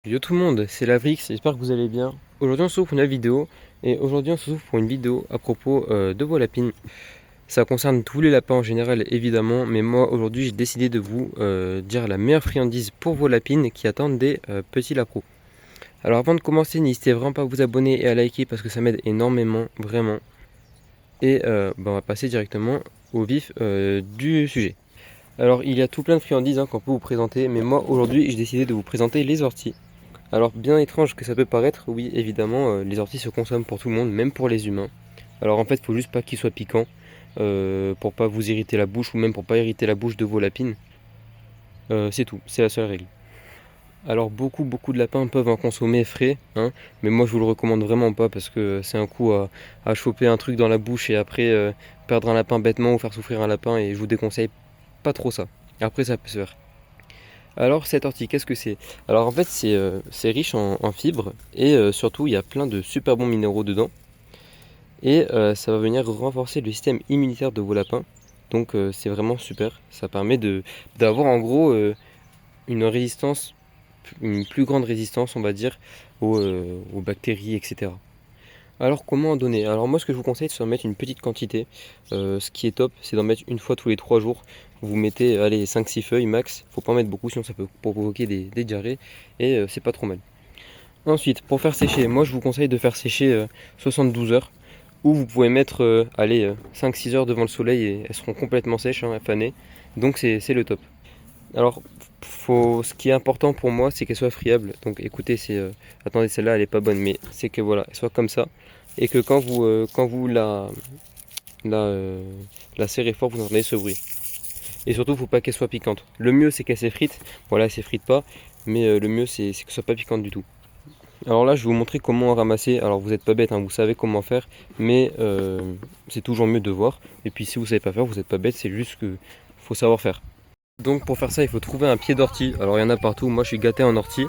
Yo tout le monde, c'est Lavrix, j'espère que vous allez bien. Aujourd'hui on se retrouve pour une nouvelle vidéo et aujourd'hui on se retrouve pour une vidéo à propos de vos lapines. Ça concerne tous les lapins en général évidemment, mais moi aujourd'hui j'ai décidé de vous dire la meilleure friandise pour vos lapines qui attendent des petits lapros. Alors avant de commencer, n'hésitez vraiment pas à vous abonner et à liker parce que ça m'aide énormément, vraiment. Et on va passer directement au vif du sujet. Alors il y a tout plein de friandises qu'on peut vous présenter, mais moi aujourd'hui j'ai décidé de vous présenter les orties. Alors bien étrange que ça peut paraître, oui évidemment les orties se consomment pour tout le monde, même pour les humains. Alors en fait il faut juste pas qu'ils soient piquants pour pas vous irriter la bouche ou même pour pas irriter la bouche de vos lapines. C'est tout, c'est la seule règle. Alors beaucoup de lapins peuvent en consommer frais, mais moi je vous le recommande vraiment pas parce que c'est un coup à choper un truc dans la bouche et après perdre un lapin bêtement ou faire souffrir un lapin et je vous déconseille pas trop ça. Après ça peut se faire. Alors cette ortie, qu'est-ce que c'est? Alors en fait c'est riche en fibres et surtout il y a plein de super bons minéraux dedans. Et ça va venir renforcer le système immunitaire de vos lapins. Donc c'est vraiment super. Ça permet d'avoir en gros une résistance, une plus grande résistance on va dire aux bactéries, etc. Alors comment en donner? Alors moi ce que je vous conseille c'est d'en mettre une petite quantité. Ce qui est top c'est d'en mettre une fois tous les 3 jours. Vous mettez allez 5-6 feuilles max. Faut pas en mettre beaucoup sinon ça peut provoquer des diarrhées. Et c'est pas trop mal. Ensuite pour faire sécher, moi je vous conseille de faire sécher 72 heures. Ou vous pouvez mettre allez 5-6 heures devant le soleil et elles seront complètement sèches, fanées. Donc c'est le top. Alors ce qui est important pour moi c'est qu'elle soit friable. Donc écoutez, attendez, celle-là elle est pas bonne, mais c'est que voilà, elle soit comme ça et que quand vous la, euh, la serrez fort, vous entendez ce bruit. Et surtout, faut pas qu'elle soit piquante. Le mieux c'est qu'elle s'effrite. Voilà, elle s'effrite pas, mais le mieux c'est que ce soit pas piquante du tout. Alors là, je vais vous montrer comment ramasser. Alors vous n'êtes pas bête, vous savez comment faire, mais c'est toujours mieux de voir. Et puis si vous savez pas faire, vous n'êtes pas bête, c'est juste que faut savoir faire. Donc pour faire ça, il faut trouver un pied d'ortie. Alors il y en a partout, moi je suis gâté en ortie.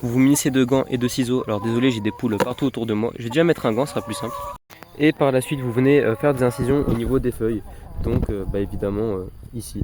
Vous vous munissez de gants et de ciseaux. Alors désolé, j'ai des poules partout autour de moi. Je vais déjà mettre un gant, ce sera plus simple. Et par la suite, vous venez faire des incisions au niveau des feuilles. Donc évidemment ici,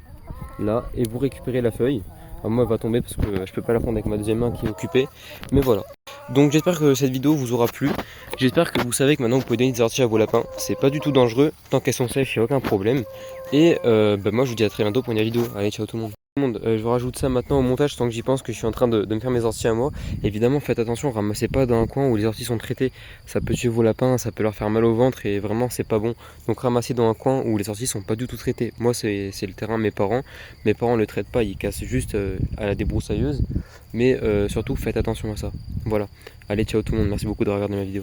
là, et vous récupérez la feuille. Alors, moi elle va tomber parce que je peux pas la prendre avec ma deuxième main qui est occupée. Mais voilà. Donc j'espère que cette vidéo vous aura plu. J'espère que vous savez que maintenant vous pouvez donner des orties à vos lapins. C'est pas du tout dangereux. Tant qu'elles sont safe, il n'y a aucun problème. Et moi je vous dis à très bientôt pour une vidéo. Allez, ciao tout le monde. Je vous rajoute ça maintenant au montage tant que j'y pense que je suis en train de me faire mes orties à moi. Évidemment faites attention, ramassez pas dans un coin où les orties sont traitées. Ça peut tuer vos lapins, ça peut leur faire mal au ventre et vraiment c'est pas bon. Donc ramassez dans un coin où les orties sont pas du tout traitées. Moi c'est le terrain de mes parents. Mes parents le traitent pas, ils cassent juste à la débroussailleuse. Mais surtout faites attention à ça. Voilà. Allez ciao tout le monde, merci beaucoup de regarder ma vidéo.